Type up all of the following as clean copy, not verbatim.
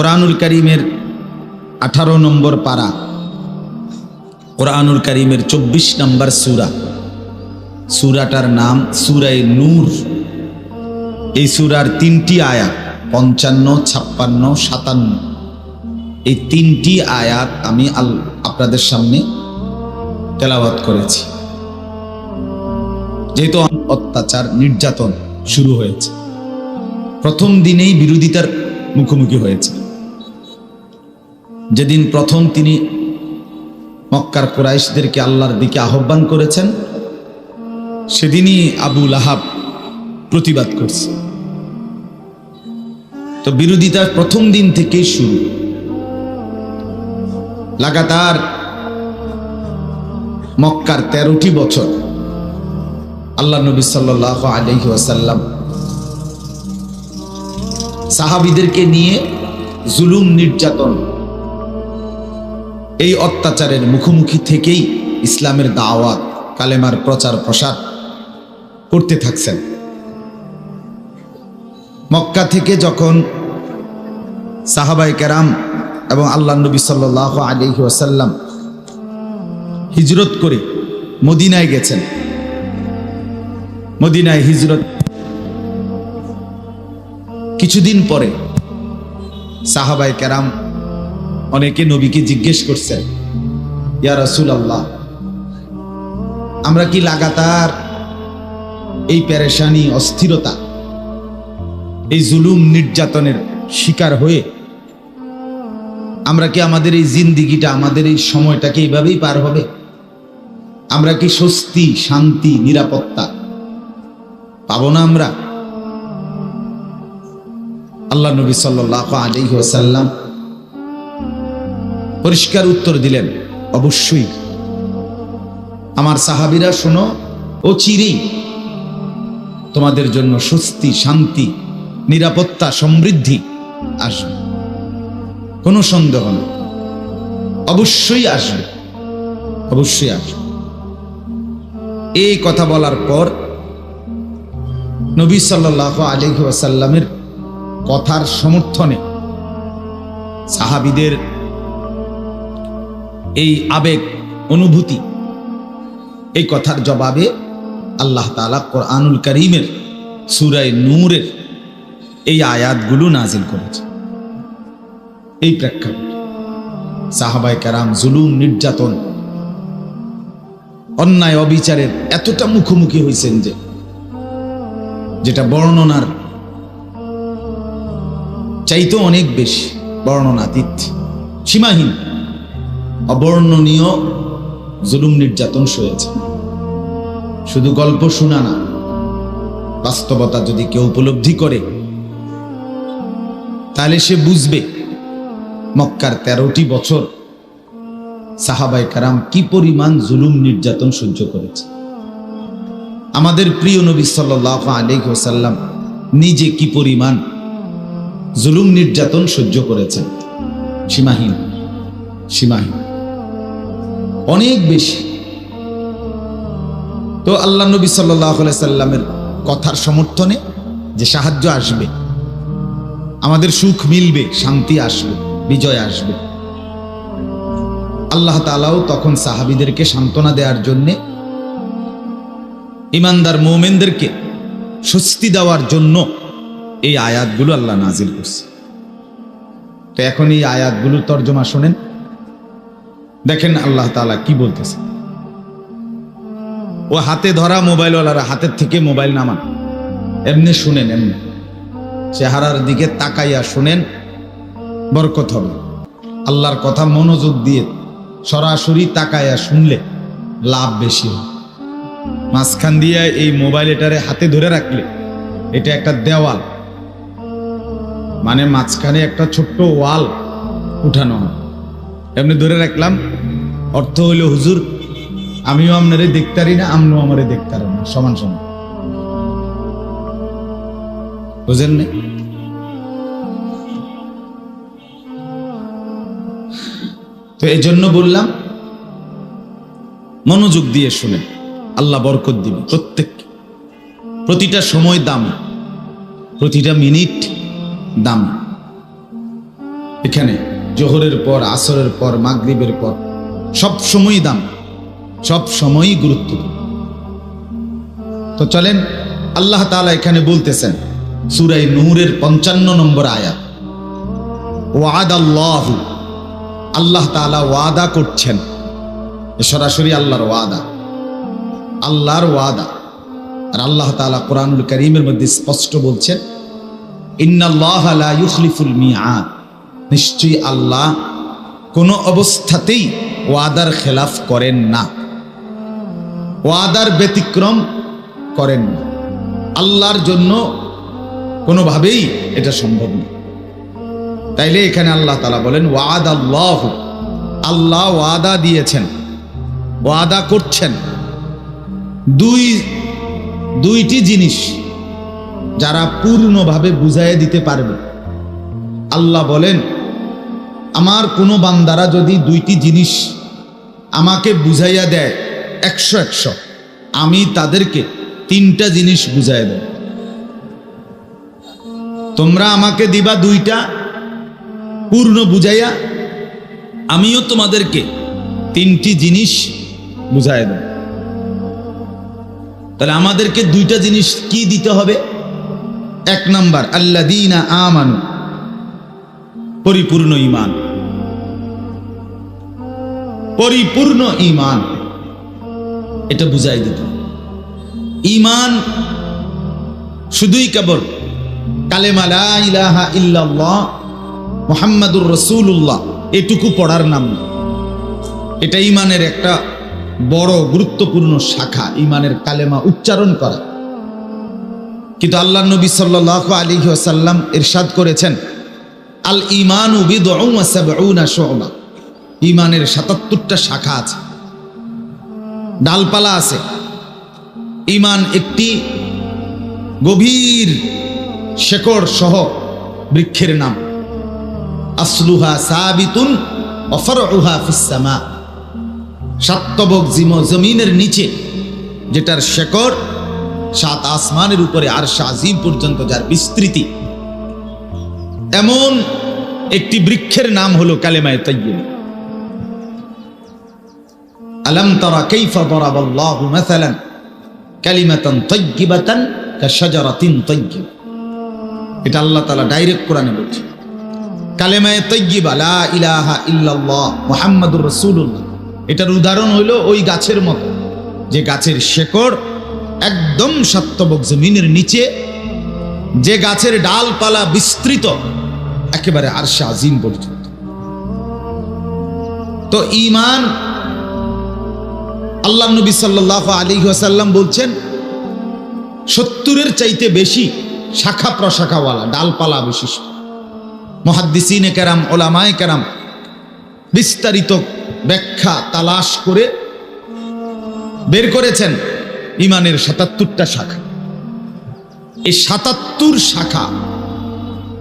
কোরআনুল কারীমের 18 নম্বর পারা, কোরআনুল কারীমের 24 নম্বর সূরা। সূরাটার নাম সূরা নূর। এই সূরার 3টি আয়াত 55, 56, 57, এই 3টি আয়াত আমি আপনাদের সামনে তেলাওয়াত করেছি। যেহেতু অত্যাচার নির্যাতন শুরু হয়েছে, প্রথম দিনেই বিরোধিতার মুখোমুখি হয়েছে। যেদিন প্রথম তিনি মক্কার কুরাইশদেরকে আল্লাহর দিকে আহ্বান করেছেন, সেদিনই আবু লাহাব প্রতিবাদ করছে। তো বিরোধিতার প্রথম দিন থেকেই শুরু। লাগাতার মক্কার 13টি বছর আল্লাহ নবী সাল্লাল্লাহু আলাইহি ওয়াসাল্লাম সাহাবীদেরকে নিয়ে জুলুম, নির্যাতন, এই অত্যাচারের মুখোমুখি থেকেই ইসলামের দাওয়াত, কালেমার প্রচার প্রসার করতে থাকছেন। মক্কা থেকে যখন সাহাবায়ে কেরাম এবং আল্লাহ নবী সাল্লাল্লাহু আলাইহি ওয়াসাল্লাম হিজরত করে মদিনায় গেছেন, মদিনায় হিজরত কিছুদিন পরে সাহাবায়ে কেরাম অনেকে নবীকে জিজ্ঞেস করছেন, ইয়া রাসূলুল্লাহ, আমরা কি লাগাতার এই পেরেশানি, অস্থিরতা, এই জুলুম নির্যাতনের শিকার হয়ে আমরা কি আমাদের এই জিন্দিগিটা, আমাদের এই সময়টাকে এইভাবেই পার হবে? আমরা কি স্বস্তি, শান্তি, নিরাপত্তা পাবো না আমরা? আল্লাহ নবী সাল্লাল্লাহু আলাইহি ওয়াসাল্লাম পরিষ্কার উত্তর দিলেন, অবশ্যই। আমার সাহাবীরা শোনো, অচিরেই তোমাদের জন্য স্বস্তি, শান্তি, নিরাপত্তা, সমৃদ্ধি আসবে, কোনো সন্দেহ নেই, অবশ্যই আসবে, অবশ্যই আসবে। এই কথা বলার পর নবী সাল্লাল্লাহু আলাইহি ওয়াসাল্লামের কথার সমর্থনে সাহাবীদের এই আবেগ, অনুভূতি, এই কথার জবাবে আল্লাহ তাআলা কোরআনুল কারীমের সূরা নূরের এই আয়াতগুলো নাজিল করেছে। এই প্রেক্ষাপটে সাহাবায়ে কেরাম জুলুম, নির্যাতন, অন্যায়, অবিচারের এতটা মুখোমুখি হয়েছেন যে যেটা বর্ণনার চাইতো অনেক বেশি, বর্ণনাতীত, সীমাহীন, অবর্ণনীয় জুলুম নির্যাতন সয়েছে। শুধু গল্প শোনা না, বাস্তবতা যদি কেউ উপলব্ধি করে তাহলে সে বুঝবে মক্কার 13টি বছর সাহাবায়ে কেরাম কি পরিমাণ জুলুম নির্যাতন সহ্য করেছে। আমাদের প্রিয় নবী সাল্লাল্লাহু আলাইহি ওয়াসাল্লাম নিজে কি পরিমাণ জুলুম নির্যাতন সহ্য করেছেন, সীমাহীন, সীমাহীন, অনেক বেশি। তো আল্লাহ নবী সাল্লাল্লাহু আলাইহি ওয়াসাল্লামের কথার সমর্থনে যে সাহায্য আসবে, আমাদের সুখ মিলবে, শান্তি আসবে, বিজয় আসবে, আল্লাহ তাআলাও তখন সাহাবীদেরকে সান্ত্বনা দেওয়ার জন্যে, ইমানদার মুমিনদেরকে স্বস্তি দেওয়ার জন্য এই আয়াতগুলো আল্লাহ নাজিল করছে। তো এখন এই আয়াতগুলোর তর্জমা শোনেন, দেখেন আল্লাহ তাআলা কি বলতেছে। ও হাতে ধরা মোবাইলওয়ালারা হাতের থেকে মোবাইল নামান, এমনি শুনেন, এমনি চেহারার দিকে তাকাইয়া শুনেন, বরকত হবে। আল্লাহর কথা মনোযোগ দিয়ে সরাসরি তাকাইয়া শুনলে লাভ বেশি হয়। মাঝখান দিয়ে এই মোবাইল এটারে হাতে ধরে রাখলে এটা একটা দেওয়াল, মানে মাঝখানে একটা ছোট্ট ওয়াল উঠানো হয়, এমনি ধরে রাখলাম, অর্থ হইল হুজুর আমিও আপনারে দেখতারি না, আমরাও আমারে দেখতারি না, সমান সমান, বুঝেন না? তো এই জন্য বললাম মনোযোগ দিয়ে শুনেন, আল্লাহ বরকত দিবে। প্রতিটা সময় দামি, প্রতিটা মিনিট দামি। এখানে জোহরের পর, আসরের পর, মাগরিবের পর সব সময়ই দাম, সব সময়ই গুরুত্বপূর্ণ। তো চলেন, আল্লাহ তাআলা এখানে বলতেছেন সূরা নূরের 55 নম্বর আয়াত, ওয়াদাল্লাহু, আল্লাহ তাআলা ওয়াদা করছেন। সরাসরি আল্লাহর ওয়াদা, আল্লাহর ওয়াদা। আর আল্লাহ তাআলা কোরআনুল কারীমের মধ্যে স্পষ্ট বলছেন, ইন্নাল্লাহা লা ইউখলিফুল মিআদ, নিশ্চয়ই আল্লাহ কোনো অবস্থাতেই ওয়াদার খেলাফ করেন না, ওয়াদার ব্যতিক্রম করেন না। আল্লাহর জন্য কোনোভাবেই এটা সম্ভব না। তাইলে এখানে আল্লাহ তাআলা বলেন ওয়াদাল্লাহু, আল্লাহ ওয়াদা দিয়েছেন, ওয়াদা করছেন। দুইটি জিনিস যারা পূর্ণভাবে বুঝাইয়া দিতে পারবে, আল্লাহ বলেন আমার কোনো বান্দারা যদি দুইটি জিনিস আমাকে বুঝাইয়া দেয় 100, আমি তাদেরকে 3টা জিনিস বুঝাইয়া দেব। তোমরা আমাকে দিবা 2টা পূর্ণ বুঝাইয়া, আমিও তোমাদেরকে 3টি জিনিস বুঝাইয়া দেব। তাহলে আমাদেরকে 2টা জিনিস কি দিতে হবে? 1 নাম্বার আল্লাযীনা আমানু, পরিপূর্ণ ঈমান, পরিপূর্ণ ঈমান, এটা বুঝাই দিতে। ঈমান শুধুই কেবল কালেমা লা ইলাহা ইল্লাল্লাহ মুহাম্মাদুর রাসূলুল্লাহ এটুকু পড়ার নাম না। এটা ঈমানের একটা বড় গুরুত্বপূর্ণ শাখা, ঈমানের কালেমা উচ্চারণ করা। কিন্তু আল্লাহ নবী সাল্লাল্লাহু আলাইহি ওয়াসাল্লাম ইরশাদ করেছেন, আল ঈমানু বিদউন ওয়া সাবউনা শু'বা, ঈমানের 77টা শাখা আছে, ডালপালা আছে। ঈমান একটি গভীর শেকড় সহ বৃক্ষের নাম, আসলুহা সাবিতুন ওয়া ফারউহা ফিস সামা, সাতবক জমিনের নিচে যেটার শেকড় 7 আসমানের উপরে আরশ আজিম পর্যন্ত যার বিস্তৃতি, এমন একটি বৃক্ষের নাম হলো কালেমায়ে তাইয়্যিবা। আলাম তারা কাইফা দারাবাল্লাহু মাসালান কালিমাতান তাইয়্যিবাতান কাশাজারাতিন তাইয়্যিবা, এটা আল্লাহ তাআলা ডাইরেক্ট কোরআনে বলছে। কালেমায়ে তাইয়্যিবা লা ইলাহা ইল্লাল্লাহ মুহাম্মাদুর রাসূলুল্লাহ, এটার উদাহরণ হলো ওই গাছের মতো, যে গাছের শেকড় একদম সাতবক জমিনের নিচে, যে গাছের ডালপালা বিস্তৃত একেবারে আরশে আজিম পর্যন্ত। তো ঈমান, আল্লাহ নবী সাল্লাল্লাহু আলাইহি ওয়াসাল্লাম বলছেন 70-এর চাইতে বেশি শাখা প্রশাখাওয়ালা, ডালপালা বিশিষ্ট। মুহাদ্দিসিনে কেরাম, ওলামায়ে কেরাম বিস্তারিত ব্যাখ্যা তালাশ করে বের করেছেন ঈমানের 77টা শাখা। এই 77 শাখা,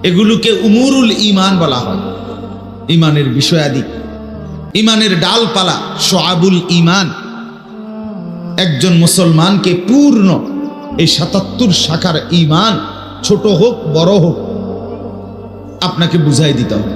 এগুলোকে উমুরুল ঈমান বলা হয়, ঈমানের বিষয়াদি, ঈমানের ডালপালা, শুআবুল ঈমান। একজন মুসলমানকে পূর্ণ এই 77 শাখার ঈমান, ছোট হোক বড় হোক, আপনাকে বুঝাই দিতে হবে।